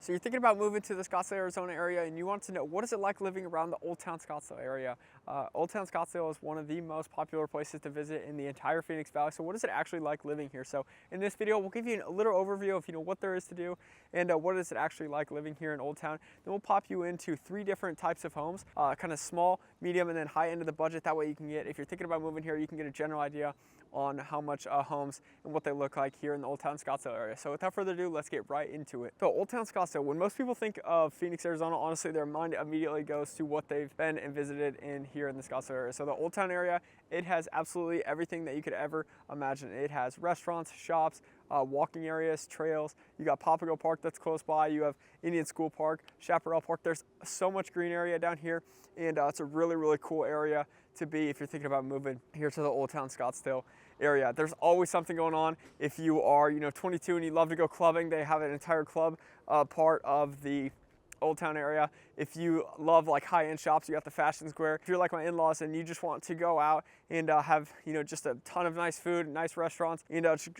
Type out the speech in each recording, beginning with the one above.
So you're thinking about moving to the Scottsdale, Arizona area, and you want to know what is it like living around the Old Town Scottsdale area. Old Town Scottsdale is one of the most popular places to visit in the entire Phoenix Valley. So what is it actually like living here? So in this video, we'll give you a little overview of what there is to do and what is it actually like living here in Old Town. Then we'll pop you into 3 different types of homes, kind of small, medium, and then high end of the budget. That way you can get, if you're thinking about moving here, you can get a general idea on how much homes and what they look like here in the Old Town Scottsdale area. So without further ado, let's get right into it. So Old Town Scottsdale, when most people think of Phoenix, Arizona, honestly, their mind immediately goes to what they've been and visited in here in the Scottsdale area. So the Old Town area, it has absolutely everything that you could ever imagine. It has restaurants, shops, walking areas, trails. You got Papago Park that's close by. You have Indian School Park, Chaparral Park. There's so much green area down here, and it's a really, really cool area to be if you're thinking about moving here to the Old Town Scottsdale area. There's always something going on. If you are 22 and you love to go clubbing, they have an entire club part of the Old Town area. If you love like high-end shops, you got the Fashion Square. If you're like my in-laws and you just want to go out and have just a ton of nice food, nice restaurants,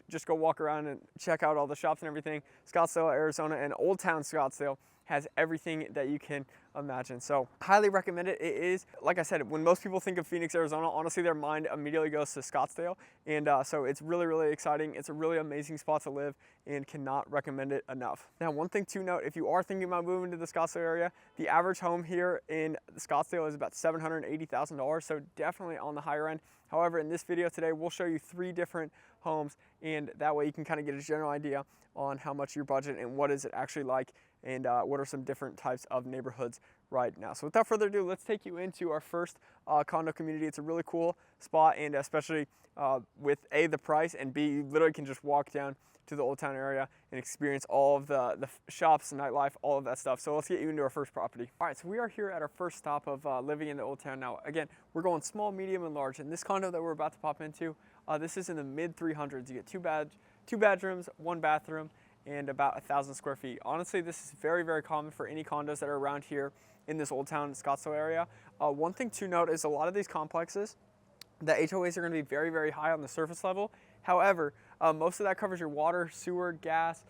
just go walk around and check out all the shops and everything. Scottsdale, Arizona, and Old Town Scottsdale has everything that you can imagine. So highly recommend it. It is, like I said, when most people think of Phoenix, Arizona, honestly, their mind immediately goes to Scottsdale. And so it's really, really exciting. It's a really amazing spot to live and cannot recommend it enough. Now, one thing to note, if you are thinking about moving to the Scottsdale area, the average home here in Scottsdale is about $780,000. So definitely on the higher end. However, in this video today, we'll show you 3 different homes, and that way you can kind of get a general idea on how much your budget and what is it actually like, and what are some different types of neighborhoods right now. So without further ado, let's take you into our first condo community. It's a really cool spot, and especially with A, the price, and B, you literally can just walk down to the Old Town area and experience all of the shops, nightlife, all of that stuff. So let's get you into our first property. All right, so we are here at our first stop of living in the Old Town. Now, again, we're going small, medium, and large. And this condo that we're about to pop into, this is in the mid 300s. You get 2 bedrooms, 1 bathroom, and about 1,000 square feet. Honestly, this is very, very common for any condos that are around here in this Old Town Scottsdale area. One thing to note is a lot of these complexes, the HOAs are going to be very, very high on the surface level. However, most of that covers your water, sewer, gas,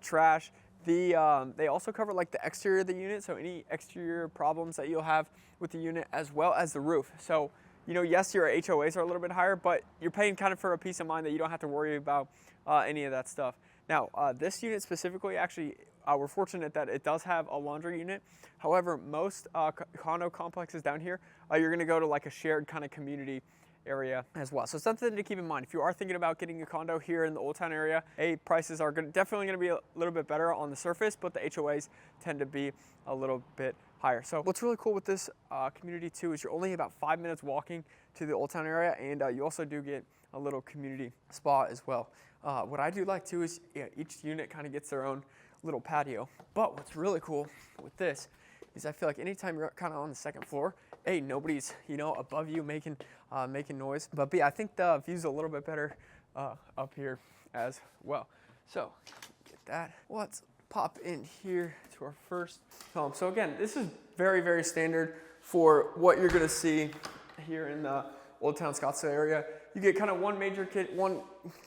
trash. They also cover like the exterior of the unit, so any exterior problems that you'll have with the unit, as well as the roof. So, yes, your HOAs are a little bit higher, but you're paying kind of for a peace of mind that you don't have to worry about any of that stuff. Now, this unit specifically, actually, we're fortunate that it does have a laundry unit. However, most condo complexes down here, you're going to go to like a shared kind of community area as well. So something to keep in mind if you are thinking about getting a condo here in the Old Town area. Prices are definitely going to be a little bit better on the surface, but the HOAs tend to be a little bit higher. So what's really cool with this community too is you're only about 5 minutes walking to the Old Town area, and you also do get a little community spa as well. What I do like too is each unit kind of gets their own little patio. But what's really cool with this is I feel like anytime you're kind of on the second floor, A, nobody's above you making noise, but B, I think the view's a little bit better up here as well. So get that. Let's pop in here to our first home. So again, this is very, very standard for what you're going to see here in the Old Town Scottsdale area. You get kind of one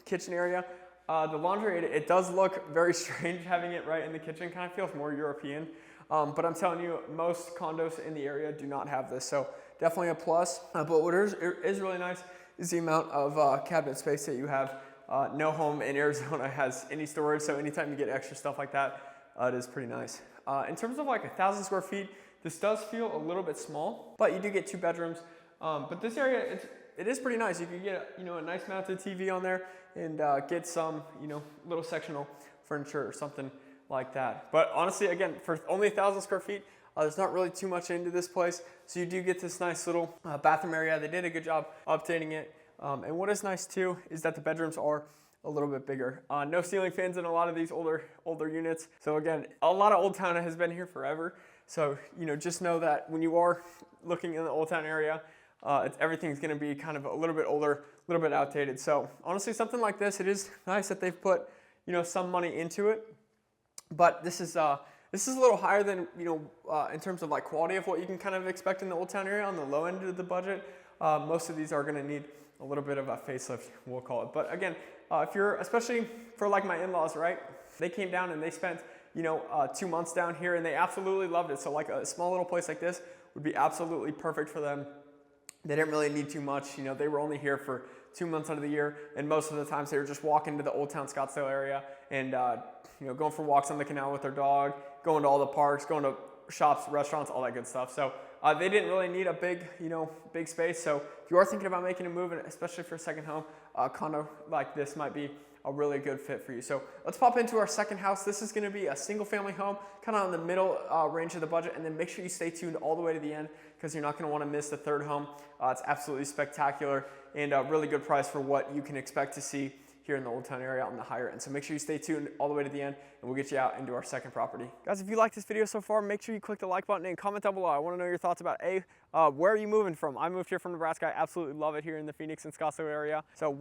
kitchen area. The laundry, it does look very strange having it right in the kitchen. Kind of feels more European. But I'm telling you, most condos in the area do not have this. So definitely a plus. But what is really nice is the amount of cabinet space that you have. No home in Arizona has any storage. So anytime you get extra stuff like that, it is pretty nice. In terms of like 1,000 square feet, this does feel a little bit small, but you do get 2 bedrooms. But this area, it is pretty nice. You can get a nice mounted TV on there and get some little sectional furniture or something like that. But honestly, again, for only 1,000 square feet, there's not really too much into this place. So you do get this nice little bathroom area. They did a good job updating it. And what is nice too is that the bedrooms are a little bit bigger. No ceiling fans in a lot of these older units. So again, a lot of Old Town has been here forever. So just know that when you are looking in the Old Town area, everything's going to be kind of a little bit older, a little bit outdated. So honestly, something like this, it is nice that they've put some money into it. But this is a little higher than in terms of like quality of what you can kind of expect in the Old Town area on the low end of the budget. Most of these are going to need a little bit of a facelift, we'll call it. But again, if you're, especially for like my in-laws, right? They came down and they spent 2 months down here, and they absolutely loved it. So like a small little place like this would be absolutely perfect for them. They didn't really need too much. They were only here for 2 months out of the year, and most of the times they were just walking to the Old Town Scottsdale area and going for walks on the canal with their dog, going to all the parks, going to shops, restaurants, all that good stuff. So they didn't really need a big space. So if you are thinking about making a move, and especially for a second home, a condo like this might be a really good fit for you. So let's pop into our second house. This is going to be a single family home, kind of on the middle range of the budget, and then make sure you stay tuned all the way to the end because you're not going to want to miss the third home. It's absolutely spectacular and a really good price for what you can expect to see here in the Old Town area on the higher end. So make sure you stay tuned all the way to the end, and we'll get you out into our second property. Guys, if you like this video so far, make sure you click the like button and comment down below. I want to know your thoughts about where are you moving from? I moved here from Nebraska. I absolutely love it here in the Phoenix and Scottsdale area. So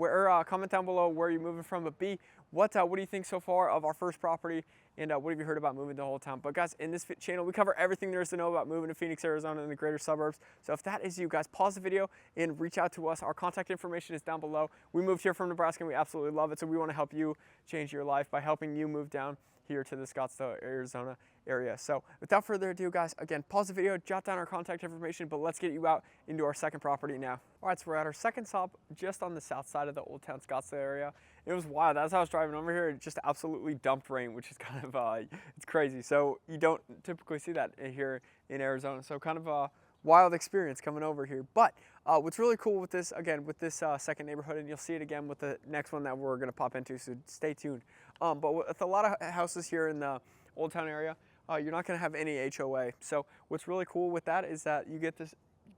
comment down below where you're moving from. But B, what do you think so far of our first property? And what have you heard about moving to Old Town? But guys, in this channel, we cover everything there is to know about moving to Phoenix, Arizona and the greater suburbs. So if that is you guys, pause the video and reach out to us. Our contact information is down below. We moved here from Nebraska and we absolutely love it. So we want to help you change your life by helping you move down here to the Scottsdale, Arizona area. So without further ado, guys, again, pause the video, jot down our contact information, but let's get you out into our second property now. All right, so we're at our second stop just on the south side of the Old Town Scottsdale area. It was wild. As I was driving over here, it just absolutely dumped rain, which is kind of, it's crazy. So you don't typically see that here in Arizona. So kind of a wild experience coming over here. But what's really cool with this, again, with this second neighborhood, and you'll see it again with the next one that we're gonna pop into, so stay tuned. But with a lot of houses here in the Old Town area, you're not gonna have any HOA. So what's really cool with that is that you get this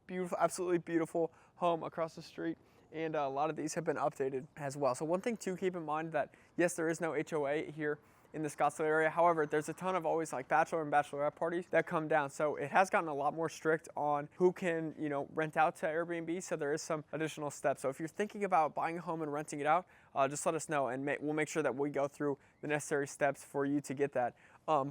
beautiful, absolutely beautiful home across the street, and a lot of these have been updated as well. So one thing to keep in mind that, yes, there is no HOA here in the Scottsdale area. However, there's a ton of always like bachelor and bachelorette parties that come down. So it has gotten a lot more strict on who can, rent out to Airbnb. So there is some additional steps. So if you're thinking about buying a home and renting it out, just let us know, and we'll make sure that we go through the necessary steps for you to get that.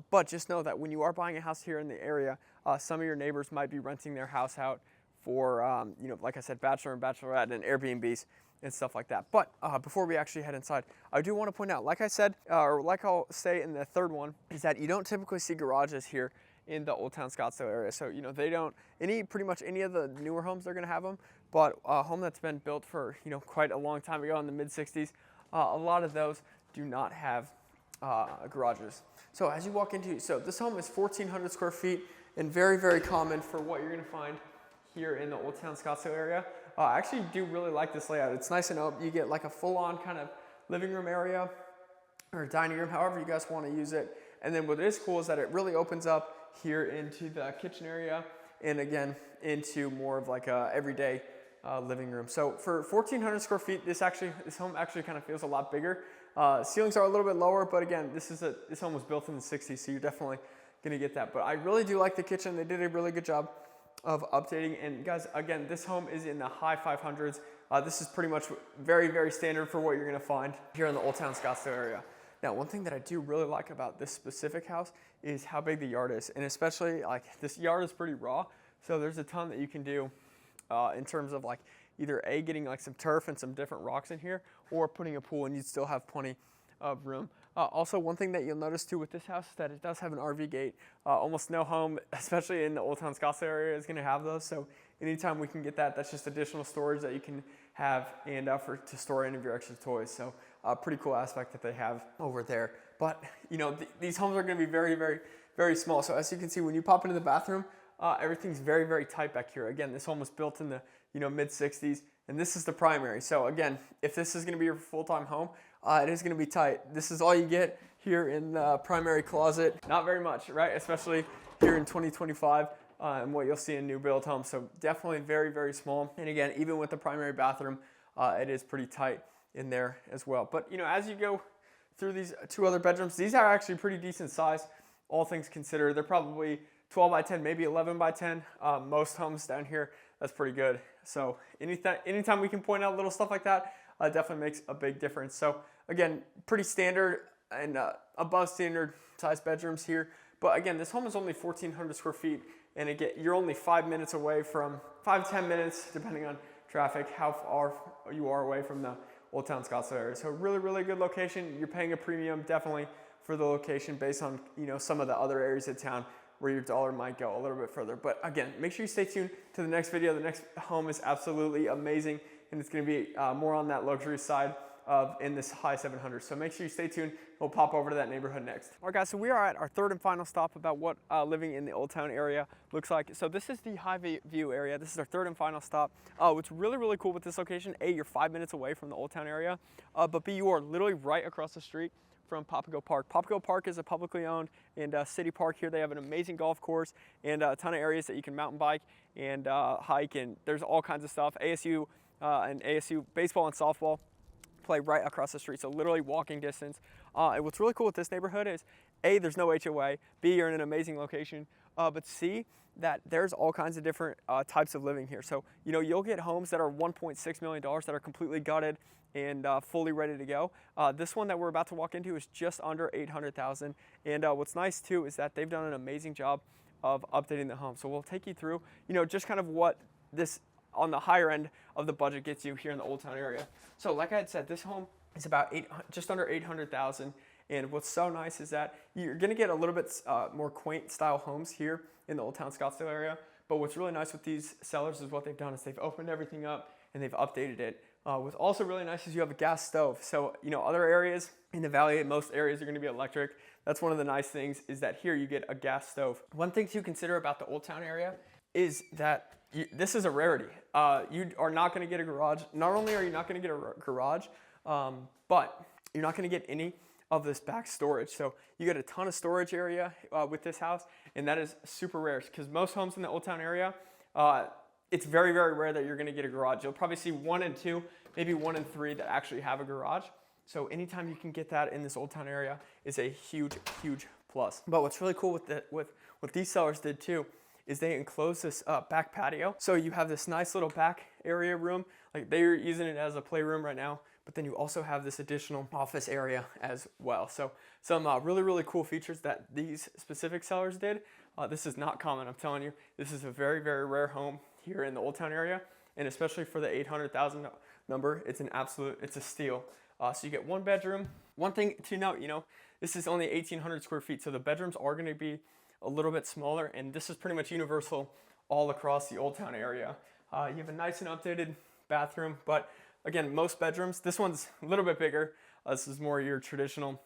But just know that when you are buying a house here in the area, some of your neighbors might be renting their house out for, like I said, bachelor and bachelorette and Airbnbs and stuff like that. But before we actually head inside, I do want to point out, like I said, or like I'll say in the third one, is that you don't typically see garages here in the Old Town Scottsdale area. So, they don't, pretty much any of the newer homes, they're going to have them. But a home that's been built for, quite a long time ago in the mid 60s, a lot of those do not have garages. So as you walk into, so this home is 1,400 square feet and very, very common for what you're going to find here in the Old Town Scottsdale area. I actually do really like this layout. It's nice and open. You get like a full-on kind of living room area or dining room, however you guys want to use it. And then what is cool is that it really opens up here into the kitchen area and again into more of like a everyday living room. So for 1,400 square feet, this home actually kind of feels a lot bigger. Ceilings are a little bit lower, but again, this home was built in the 60s, so you're definitely gonna get that. But I really do like the kitchen. They did a really good job of updating. And guys, again, this home is in the high 500s. This is pretty much very, very standard for what you're gonna find here in the Old Town Scottsdale area. Now, one thing that I do really like about this specific house is how big the yard is. And especially like this yard is pretty raw. So there's a ton that you can do in terms of like either getting like some turf and some different rocks in here, or putting a pool, and you'd still have plenty of room. Also, one thing that you'll notice too with this house is that it does have an RV gate. Almost no home, especially in the Old Town Scottsdale area, is going to have those. So anytime we can get that, that's just additional storage that you can have and to store any of your extra toys. So pretty cool aspect that they have over there. But these homes are going to be very, very, very small. So as you can see, when you pop into the bathroom, everything's very, very tight back here. Again, this home was built in the mid 60s, and this is the primary. So again, if this is going to be your full-time home, it is going to be tight. This is all you get here in the primary closet. Not very much, right? Especially here in 2025 and what you'll see in new build homes. So definitely very, very small. And again, even with the primary bathroom, it is pretty tight in there as well. But as you go through these two other bedrooms, these are actually pretty decent size, all things considered. They're probably 12 by 10, maybe 11 by 10. Most homes down here, that's pretty good. So anytime we can point out little stuff like that, definitely makes a big difference. So again, pretty standard and above standard size bedrooms here. But again, this home is only 1,400 square feet, and again, you're only 5 minutes away from 5-10 minutes, depending on traffic, how far you are away from the Old Town Scottsdale area. So really, really good location. You're paying a premium definitely for the location based on, you know, some of the other areas of town where your dollar might go a little bit further. But again, make sure you stay tuned to the next video. The next home is absolutely amazing, and it's going to be more on that luxury side of in this high 700. So make sure you stay tuned. We'll pop over to that neighborhood next. All right, guys, so we are at our third and final stop about what living in the Old Town area looks like. So this is the high view area. This is our third and final stop. What's really, really cool with this location, A, you're 5 minutes away from the Old Town area, but B, you are literally right across the street from Papago Park. Papago Park is a publicly owned and city park here. They have an amazing golf course and a ton of areas that you can mountain bike and hike, and there's all kinds of stuff. ASU and ASU baseball and softball play right across the street, so literally walking distance. And what's really cool with this neighborhood is A, there's no HOA, B, you're in an amazing location, but C, that there's all kinds of different types of living here. So, you know, you'll get homes that are $1.6 million that are completely gutted and fully ready to go. This one that we're about to walk into is just under $800,000. And what's nice too is that they've done an amazing job of updating the home. So we'll take you through, you know, just kind of what this on the higher end of the budget gets you here in the Old Town area. So like I had said, this home is about just under $800,000. And what's so nice is that you're gonna get a little bit more quaint style homes here in the Old Town Scottsdale area. But what's really nice with these sellers is what they've done is they've opened everything up and they've updated it. What's also really nice is you have a gas stove. So, you know, other areas in the valley, most areas are gonna be electric. That's one of the nice things is that here you get a gas stove. One thing to consider about the Old Town area is that this is a rarity. You are not gonna get a garage. Not only are you not gonna get a garage, but you're not gonna get any of this back storage. So you get a ton of storage area with this house, and that is super rare because most homes in the Old Town area, it's very, very rare that you're gonna get a garage. You'll probably see 1 and 2, maybe 1 and 3 that actually have a garage. So anytime you can get that in this Old Town area is a huge, huge plus. But what's really cool with what these sellers did too is they enclose this back patio. So you have this nice little back area room, like they're using it as a playroom right now, but then you also have this additional office area as well. So some really, really cool features that these specific sellers did. This is not common, I'm telling you. This is a very, very rare home here in the Old Town area, and especially for the 800,000 number, it's a steal. So you get 1 bedroom. One thing to note, you know, this is only 1,800 square feet, so the bedrooms are gonna be a little bit smaller, and this is pretty much universal all across the Old Town area. You have a nice and updated bathroom, but again, most bedrooms, this one's a little bit bigger. This is more your traditional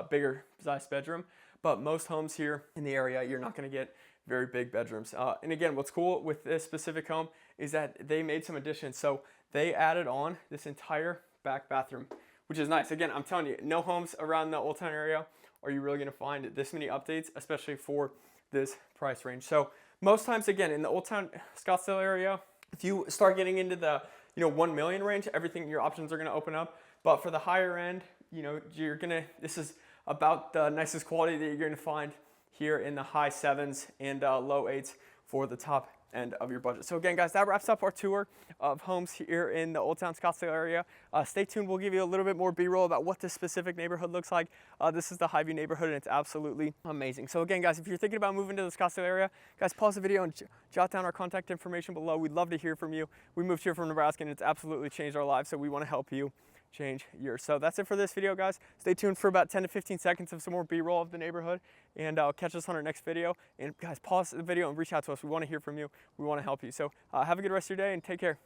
bigger size bedroom, but most homes here in the area, you're not gonna get very big bedrooms. And again, what's cool with this specific home is that they made some additions. So they added on this entire back bathroom, which is nice. Again, I'm telling you, no homes around the Old Town area are you really gonna find this many updates, especially for this price range. So most times, again, in the Old Town Scottsdale area, if you start getting into the 1 million range, your options are gonna open up. But for the higher end, this is about the nicest quality that you're gonna find here in the high 7s and low 8s for the top end of your budget. So again, guys, that wraps up our tour of homes here in the Old Town Scottsdale area. Stay tuned. We'll give you a little bit more B-roll about what this specific neighborhood looks like. This is the Highview neighborhood, and it's absolutely amazing. So again, guys, if you're thinking about moving to the Scottsdale area, guys, pause the video and jot down our contact information below. We'd love to hear from you. We moved here from Nebraska, and it's absolutely changed our lives, so we want to help you change yours. So that's it for this video, guys. Stay tuned for about 10 to 15 seconds of some more B-roll of the neighborhood, and catch us on our next video. And guys, pause the video and reach out to us. We want to hear from you. We want to help you. So have a good rest of your day and take care.